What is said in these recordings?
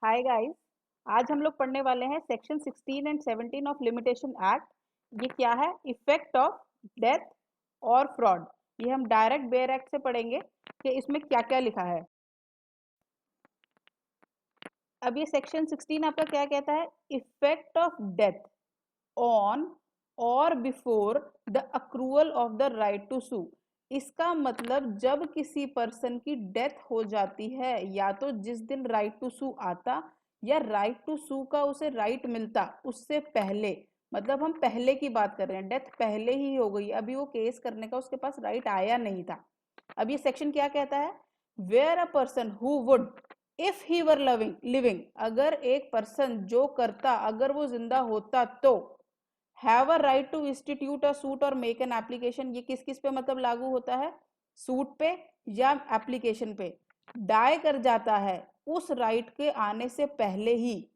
Hi guys. आज हम लोग पढ़ने वाले हैं section 16 and 17 of limitation act. ये क्या है? इफेक्ट ऑफ डेथ और फ्रॉड। ये हम डायरेक्ट बेयर एक्ट से पढ़ेंगे कि इसमें क्या क्या लिखा है। अब ये सेक्शन 16 आपका क्या कहता है? Effect of death on or before the accrual of the right to sue. इसका मतलब जब किसी पर्सन की डेथ हो जाती है या तो जिस दिन राइट टू सू आता या राइट टू सू का उसे राइट मिलता उससे पहले, मतलब हम पहले की बात कर रहे हैं, डेथ पहले ही हो गई, अभी वो केस करने का उसके पास राइट आया नहीं था। अब ये सेक्शन क्या कहता है? Where a person who would if he were living, अगर एक पर्सन जो करता अगर वो जिंदा होता तो have a right to institute a suit or make an application. ये किस किस पे मतलब लागू होता है? सूट पे या एप्लीकेशन पे। डाई कर जाता है उस राइट के आने से पहले ही,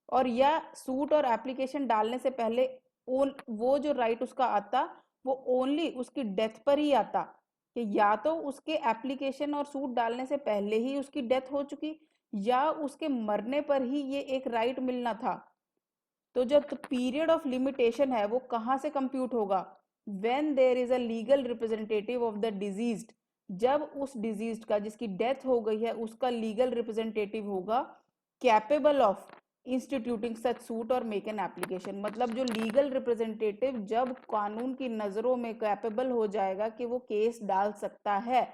और या सूट और एप्लीकेशन डालने से पहले वो जो राइट उसका आता वो ओनली उसकी डेथ पर ही आता, कि या तो उसके एप्लीकेशन और सूट डालने से पहले ही उसकी डेथ हो चुकी या उसके मरने पर ही ये एक राइट मिलना था। तो जो पीरियड ऑफ लिमिटेशन है वो कहाँ से कंप्यूट होगा? When there is a legal representative of the deceased, जब उस डिजीज्ड का जिसकी डेथ हो गई है उसका लीगल रिप्रेजेंटेटिव होगा capable of instituting such suit or make an application. मतलब जो लीगल रिप्रेजेंटेटिव जब कानून की नजरों में कैपेबल हो जाएगा कि वो केस डाल सकता है,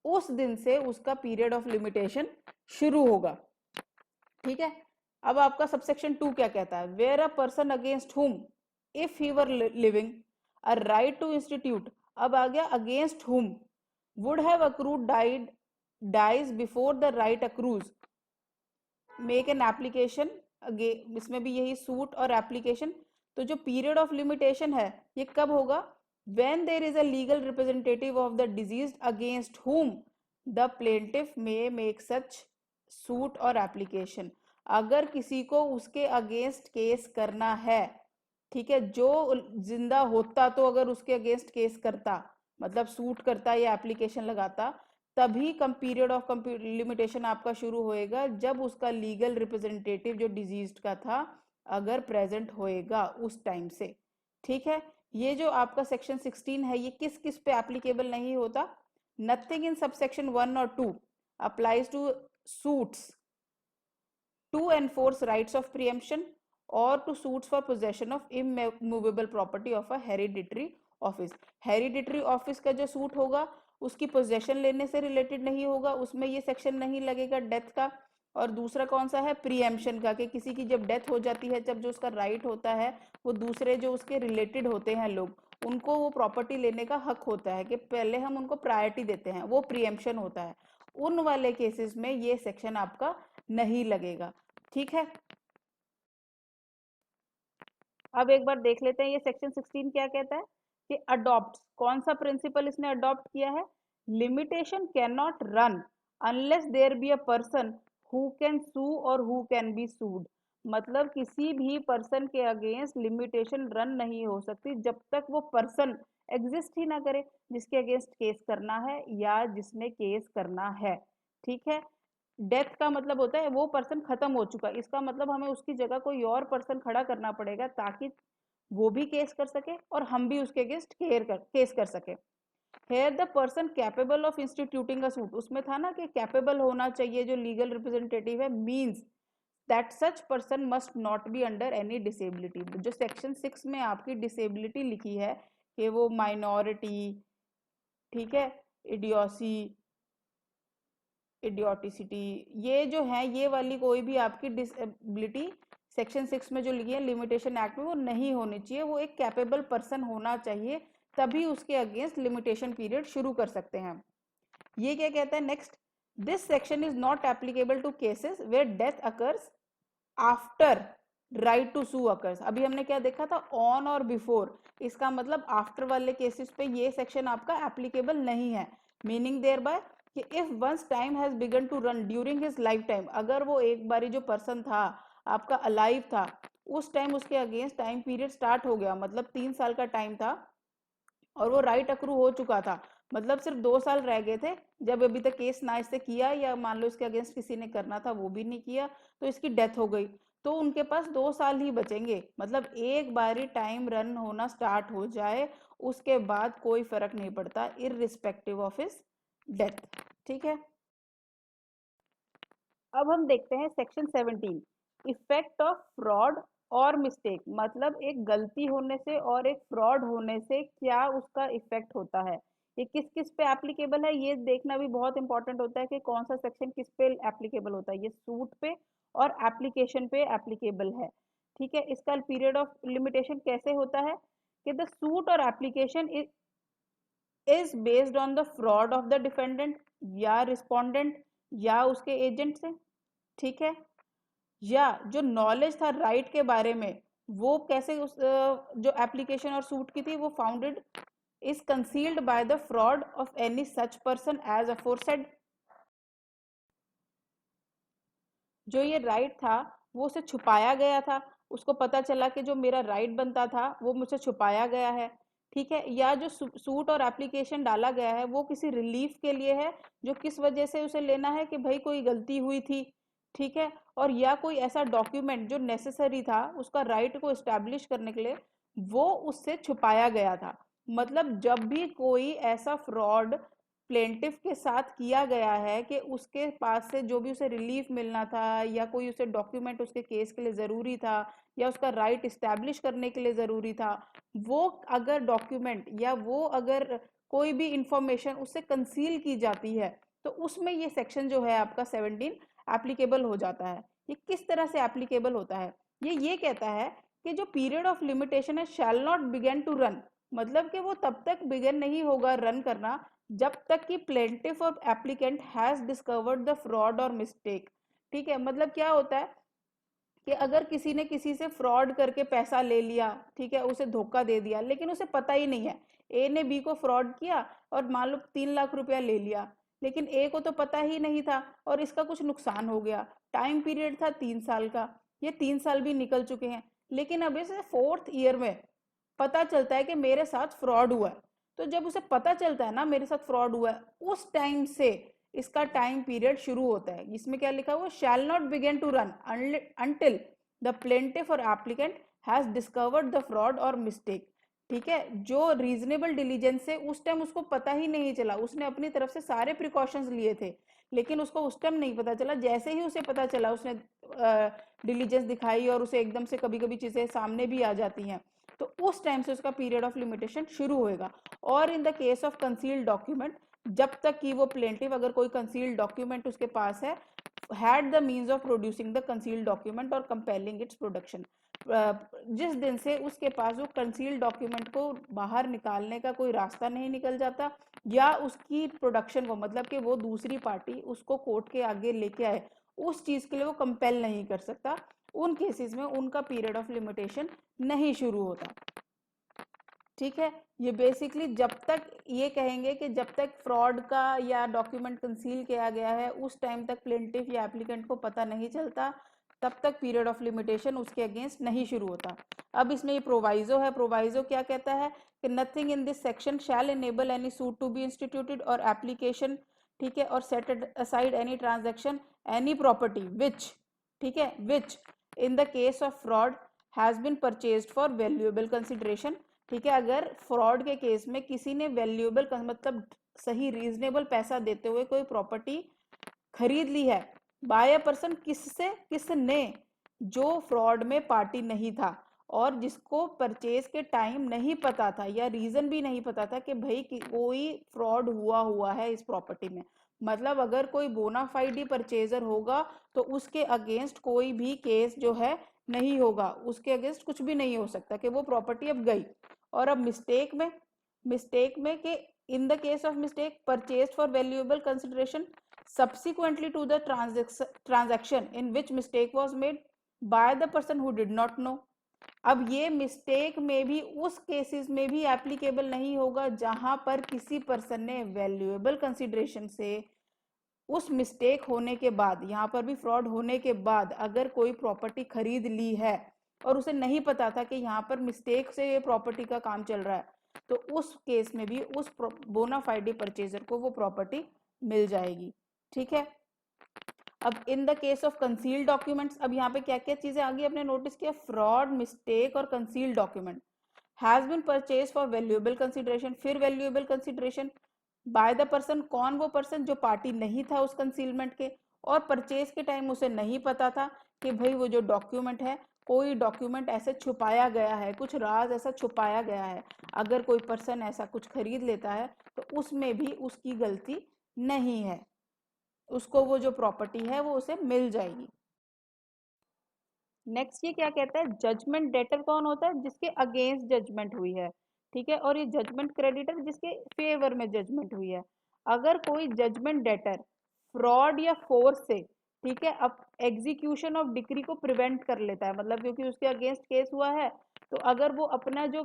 उस दिन से उसका पीरियड ऑफ लिमिटेशन शुरू होगा। ठीक है। अब आपका सबसेक्शन 2 क्या कहता है? Where a person against whom if he were living a right to institute, अब आ गया against whom, would have accrued died dies before the right accrues make an application. इसमें भी यही सूट और एप्लीकेशन। तो जो पीरियड ऑफ लिमिटेशन है ये कब होगा? When there is a legal representative of the deceased against whom the plaintiff may make such suit or application. अगर किसी को उसके अगेंस्ट केस करना है, ठीक है, जो जिंदा होता तो अगर उसके अगेंस्ट केस करता, मतलब सूट करता या एप्लीकेशन लगाता, तभी कम पीरियड ऑफ लिमिटेशन आपका शुरू होएगा जब उसका लीगल रिप्रेजेंटेटिव जो डिजीज्ड का था अगर प्रेजेंट होएगा उस टाइम से। ठीक है। ये जो आपका सेक्शन 16 है ये किस किस पे एप्लीकेबल नहीं होता? नथिंग इन सबसेक्शन 1 और 2 applies to suits to enforce rights of preemption or to suits for possession of immovable property of a hereditary office। Hereditary office का जो सूट होगा उसकी पोजेशन लेने से रिलेटेड नहीं होगा, उसमें ये सेक्शन नहीं लगेगा डेथ का। और दूसरा कौन सा है? प्रीएम्पशन का, कि किसी की जब डेथ हो जाती है, जब जो उसका राइट होता है वो दूसरे जो उसके रिलेटेड होते हैं लोग उनको वो प्रॉपर्टी लेने का हक होता है, कि पहले हम उनको प्रायोरिटी देते हैं, वो प्रीएम्पशन होता है। उन वाले केसेस में ये सेक्शन आपका नहीं लगेगा। ठीक है। अब एक बार देख लेते हैं ये सेक्शन 16 क्या कहता है कि अडॉप्ट, कौन सा प्रिंसिपल इसने अडॉप्ट किया है? Limitation can not run unless there be a person who can sue or who can be सूड। मतलब किसी भी पर्सन के अगेंस्ट लिमिटेशन रन नहीं हो सकती जब तक वो पर्सन एग्जिस्ट ही ना करे जिसके अगेंस्ट केस करना है या जिसने केस करना है। ठीक है। डेथ का मतलब होता है वो पर्सन खत्म हो चुका, इसका मतलब हमें उसकी जगह कोई और पर्सन खड़ा करना पड़ेगा ताकि वो भी केस कर सके और हम भी उसके अगेंस्ट केस कर सके। Here the person capable of instituting a suit, उसमें था ना कि कैपेबल होना चाहिए जो लीगल रिप्रेजेंटेटिव है, means that such person must not be under any disability. जो सेक्शन 6 में आपकी डिसेबिलिटी लिखी है कि वो माइनॉरिटी, ठीक है, इडियोसी, इडियोटिसिटी, ये जो है ये वाली कोई भी आपकी डिसेबिलिटी सेक्शन 6 में जो लिखी है लिमिटेशन एक्ट में वो नहीं होनी चाहिए। वो एक कैपेबल पर्सन होना चाहिए, तभी उसके अगेंस्ट लिमिटेशन पीरियड शुरू कर सकते हैं। ये क्या कहता है next? This section is not applicable to cases where death occurs after right to sue occurs. अभी हमने क्या देखा था? ऑन और बिफोर, इसका मतलब आफ्टर वाले केसेस पे ये सेक्शन आपका एप्लीकेबल नहीं है। मीनिंग देयर बाय कि if once time has begun to run during his life time, अगर वो एक बारी जो पर्सन था आपका अलाइव था उस टाइम उसके अगेंस्ट टाइम पीरियड स्टार्ट हो गया, मतलब 3 साल का टाइम था और वो राइट अक्रू हो चुका था, मतलब सिर्फ 2 साल रह गए थे, जब अभी तक केस ना इससे किया या मान लो इसके अगेंस्ट किसी ने करना था वो भी नहीं किया, तो इसकी डेथ हो गई, तो उनके पास 2 साल ही बचेंगे। मतलब एक बारी टाइम रन होना स्टार्ट हो जाए उसके बाद कोई फर्क नहीं पड़ता, इररिस्पेक्टिव ऑफ हिज डेथ। ठीक है, अब हम देखते हैं section 17, effect of fraud or mistake. मतलब एक गलती होने से और एक फ्रॉड होने से क्या उसका इफेक्ट होता है, ये किस किस पे एप्लीकेबल है, ये देखना भी बहुत इंपॉर्टेंट होता है कि कौन सा सेक्शन किस पे एप्लीकेबल होता है। ये सूट पे और एप्लीकेशन पे एप्लीकेबल है। ठीक है, इसका पीरियड ऑफ लिमिटेशन कैसे होता है कि the suit or application is based on the fraud of the defendant या रिस्पोंडेंट या उसके एजेंट से। ठीक है, या जो नॉलेज था राइट के बारे में वो कैसे उस जो एप्लीकेशन और सूट की थी वो founded is concealed by the fraud of any such person as aforesaid. जो ये राइट था वो उसे छुपाया गया था, उसको पता चला कि जो मेरा राइट बनता था वो मुझसे छुपाया गया है। ठीक है, या जो सूट और एप्लीकेशन डाला गया है वो किसी रिलीफ के लिए है, जो किस वजह से उसे लेना है कि भाई कोई गलती हुई थी। ठीक है, और या कोई ऐसा डॉक्यूमेंट जो नेसेसरी था उसका राइट को एस्टैब्लिश करने के लिए वो उससे छुपाया गया था। मतलब जब भी कोई ऐसा फ्रॉड प्लेंटिफ के साथ किया गया है कि उसके पास से जो भी उसे रिलीफ मिलना था या कोई उसे डॉक्यूमेंट उसके केस के लिए ज़रूरी था या उसका राइट इस्टेब्लिश करने के लिए ज़रूरी था, वो अगर डॉक्यूमेंट या वो अगर कोई भी इंफॉर्मेशन उससे कंसील की जाती है तो उसमें ये सेक्शन जो है आपका 17 एप्लीकेबल हो जाता है। ये किस तरह से एप्लीकेबल होता है, ये कहता है कि जो पीरियड ऑफ लिमिटेशन है shall not begin to run. मतलब कि वो तब तक बिगन नहीं होगा रन करना जब तक कि plaintiff or applicant has discovered the fraud or mistake. ठीक है, मतलब क्या होता है कि अगर किसी ने किसी से फ्रॉड करके पैसा ले लिया, ठीक है, उसे धोखा दे दिया लेकिन उसे पता ही नहीं है, ए ने बी को फ्रॉड किया और मान लो 3 लाख रुपया ले लिया, लेकिन ए को तो पता ही नहीं था और इसका कुछ नुकसान हो गया। टाइम पीरियड था 3 साल का, ये 3 साल भी निकल चुके हैं, लेकिन अब इसे 4th ईयर में पता चलता है कि मेरे साथ फ्रॉड हुआ है। तो जब उसे पता चलता है ना मेरे साथ फ्रॉड हुआ है, उस टाइम से इसका टाइम पीरियड शुरू होता है। इसमें क्या लिखा हुआ, shall not begin to run until the plaintiff or applicant has discovered the fraud or mistake. ठीक है, जो रीजनेबल डिलीजेंस से उस टाइम उसको पता ही नहीं चला, उसने अपनी तरफ से सारे प्रिकॉशंस लिए थे लेकिन उसको उस टाइम नहीं पता चला, जैसे ही उसे पता चला उसने डिलीजेंस दिखाई और उसे एकदम से कभी कभी चीजें सामने भी आ जाती हैं, तो उस टाइम से उसका पीरियड ऑफ लिमिटेशन शुरू होएगा। और इन the case of concealed document, जब तक कि वो प्लेंटिव अगर कोई कंसील्ड डॉक्यूमेंट उसके पास है, had the means of producing the concealed document और कंपेलिंग इट्स प्रोडक्शन, जिस दिन से उसके पास वो कंसील्ड डॉक्यूमेंट को बाहर निकालने का कोई रास्ता नहीं निकल जाता या उसकी प्रोडक्शन को, मतलब कि वो दूसरी पार्टी उसको कोर्ट के आगे लेके आए, उस चीज के लिए वो कंपेल नहीं कर सकता, उन केसेस में उनका पीरियड ऑफ लिमिटेशन नहीं शुरू होता। ठीक है, ये बेसिकली जब तक ये कहेंगे कि जब तक फ्रॉड का या डॉक्यूमेंट कंसील किया गया है उस टाइम तक प्लेंटिफ या एप्लीकेंट को पता नहीं चलता, तब तक पीरियड ऑफ लिमिटेशन उसके अगेंस्ट नहीं शुरू होता। अब इसमें ये प्रोवाइजो है, प्रोवाइजो क्या कहता है कि nothing in this section shall enable any suit to be instituted or application, ठीक है, और set aside any transaction any property which, ठीक है, which in the case of fraud has been purchased for valuable consideration. ठीक है, अगर fraud के case में किसी ने वैल्यूएबल मतलब सही रीजनेबल पैसा देते हुए कोई प्रॉपर्टी खरीद ली है बाय अ पर्सन, किससे, किसने, जो फ्रॉड में पार्टी नहीं था और जिसको परचेज के टाइम नहीं पता था या रीजन भी नहीं पता था कि भाई कोई फ्रॉड हुआ है इस प्रॉपर्टी में। मतलब अगर कोई बोनाफाइड परचेजर होगा तो उसके अगेंस्ट कोई भी केस जो है नहीं होगा, उसके अगेंस्ट कुछ भी नहीं हो सकता कि वो प्रॉपर्टी अब गई। और अब मिस्टेक में कि इन the case of mistake purchase for valuable consideration subsequently to the transaction in which mistake was made by the person who did not know। अब ये मिस्टेक में भी उस केसेस में भी एप्लीकेबल नहीं होगा जहां पर किसी पर्सन ने वैल्यूएबल कंसिडरेशन से उस मिस्टेक होने के बाद, यहाँ पर भी फ्रॉड होने के बाद अगर कोई प्रॉपर्टी खरीद ली है और उसे नहीं पता था कि यहाँ पर मिस्टेक से ये प्रॉपर्टी का काम चल रहा है, तो उस केस में भी उस बोनाफाइडे परचेजर को वो प्रॉपर्टी मिल जाएगी। ठीक है। अब इन the case of concealed documents, अब यहाँ पे क्या क्या चीजें आ गई आपने नोटिस किया, fraud, mistake or concealed document has been purchase for valuable consideration. फिर valuable consideration by the person, कौन वो पर्सन, जो पार्टी नहीं था उस कंसीलमेंट के और परचेज के टाइम उसे नहीं पता था कि भाई वो जो डॉक्यूमेंट है, कोई डॉक्यूमेंट ऐसे छुपाया गया है, कुछ राज ऐसा छुपाया गया है। अगर कोई पर्सन ऐसा कुछ खरीद लेता है तो उसमें भी उसकी गलती नहीं है, उसको वो जो प्रॉपर्टी है वो उसे मिल जाएगी। नेक्स्ट ये क्या कहता है, जजमेंट डेटर कौन होता है, जिसके अगेंस्ट जजमेंट हुई है। ठीक है। और ये जजमेंट क्रेडिटर जिसके फेवर में जजमेंट हुई है। अगर कोई जजमेंट डेटर फ्रॉड या फोर्स से, ठीक है, अब एग्जीक्यूशन ऑफ डिक्री को प्रिवेंट कर लेता है, मतलब क्योंकि उसके अगेंस्ट केस हुआ है, तो अगर वो अपना जो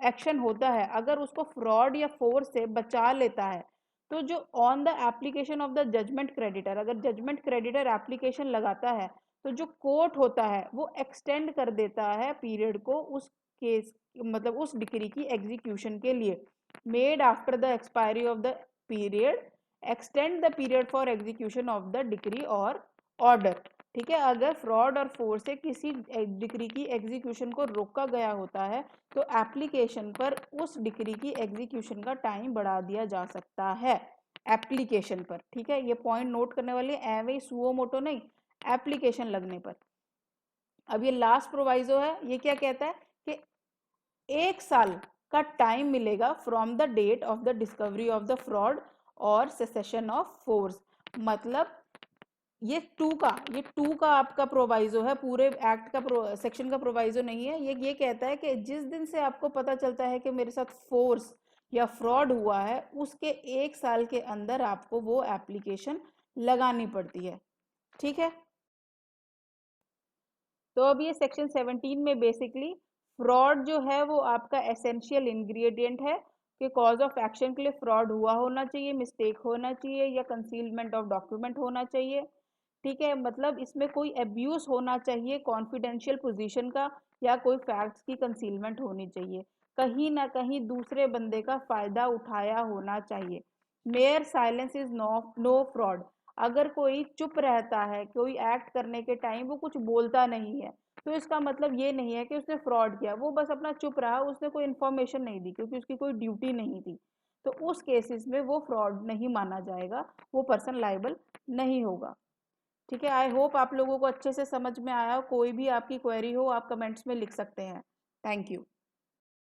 एक्शन होता है अगर उसको फ्रॉड या फोर्स से बचा लेता है, तो जो on the application of the judgment creditor, अगर जजमेंट क्रेडिटर एप्लीकेशन लगाता है तो जो कोर्ट होता है वो एक्सटेंड कर देता है पीरियड को उस केस, मतलब उस डिक्री की एग्जीक्यूशन के लिए। Made after the expiry of the period extend the period for execution of the decree और ऑर्डर। ठीक है। अगर फ्रॉड और फोर्स से किसी डिक्री की एग्जीक्यूशन को रोका गया होता है तो एप्लीकेशन पर उस डिक्री की एग्जीक्यूशन का टाइम बढ़ा दिया जा सकता है एप्लीकेशन पर। ठीक है। ये पॉइंट नोट करने वाले, एवे सुओ मोटो नहीं, एप्लीकेशन लगने पर। अब ये लास्ट प्रोवाइजो है, ये क्या कहता है कि 1 साल का टाइम मिलेगा from the date of the discovery of the fraud और सेसेशन ऑफ फोर्स। मतलब ये टू का आपका प्रोवाइजो है, पूरे एक्ट का सेक्शन का प्रोवाइजो नहीं है। ये कहता है कि जिस दिन से आपको पता चलता है कि मेरे साथ फोर्स या फ्रॉड हुआ है, उसके 1 साल के अंदर आपको वो एप्लीकेशन लगानी पड़ती है। ठीक है। तो अब ये सेक्शन 17 में बेसिकली फ्रॉड जो है वो आपका एसेंशियल इंग्रेडिएंट है कि कॉज ऑफ एक्शन के लिए फ्रॉड हुआ होना चाहिए, मिस्टेक होना चाहिए या कंसीलमेंट ऑफ डॉक्यूमेंट होना चाहिए। ठीक है। मतलब इसमें कोई अब्यूज होना चाहिए कॉन्फिडेंशियल पोजीशन का, या कोई फैक्ट्स की कंसीलमेंट होनी चाहिए, कहीं ना कहीं दूसरे बंदे का फायदा उठाया होना चाहिए। Mere silence is no fraud. अगर कोई चुप रहता है, कोई एक्ट करने के टाइम वो कुछ बोलता नहीं है, तो इसका मतलब ये नहीं है कि उसने फ्रॉड किया, वो बस अपना चुप रहा, उसने कोई इन्फॉर्मेशन नहीं दी क्योंकि उसकी कोई ड्यूटी नहीं थी, तो उस केसेस में वो फ्रॉड नहीं माना जाएगा, वो पर्सन लायबल नहीं होगा। ठीक है। आई होप आप लोगों को अच्छे से समझ में आया हो। कोई भी आपकी क्वेरी हो आप कमेंट्स में लिख सकते हैं। Thank you.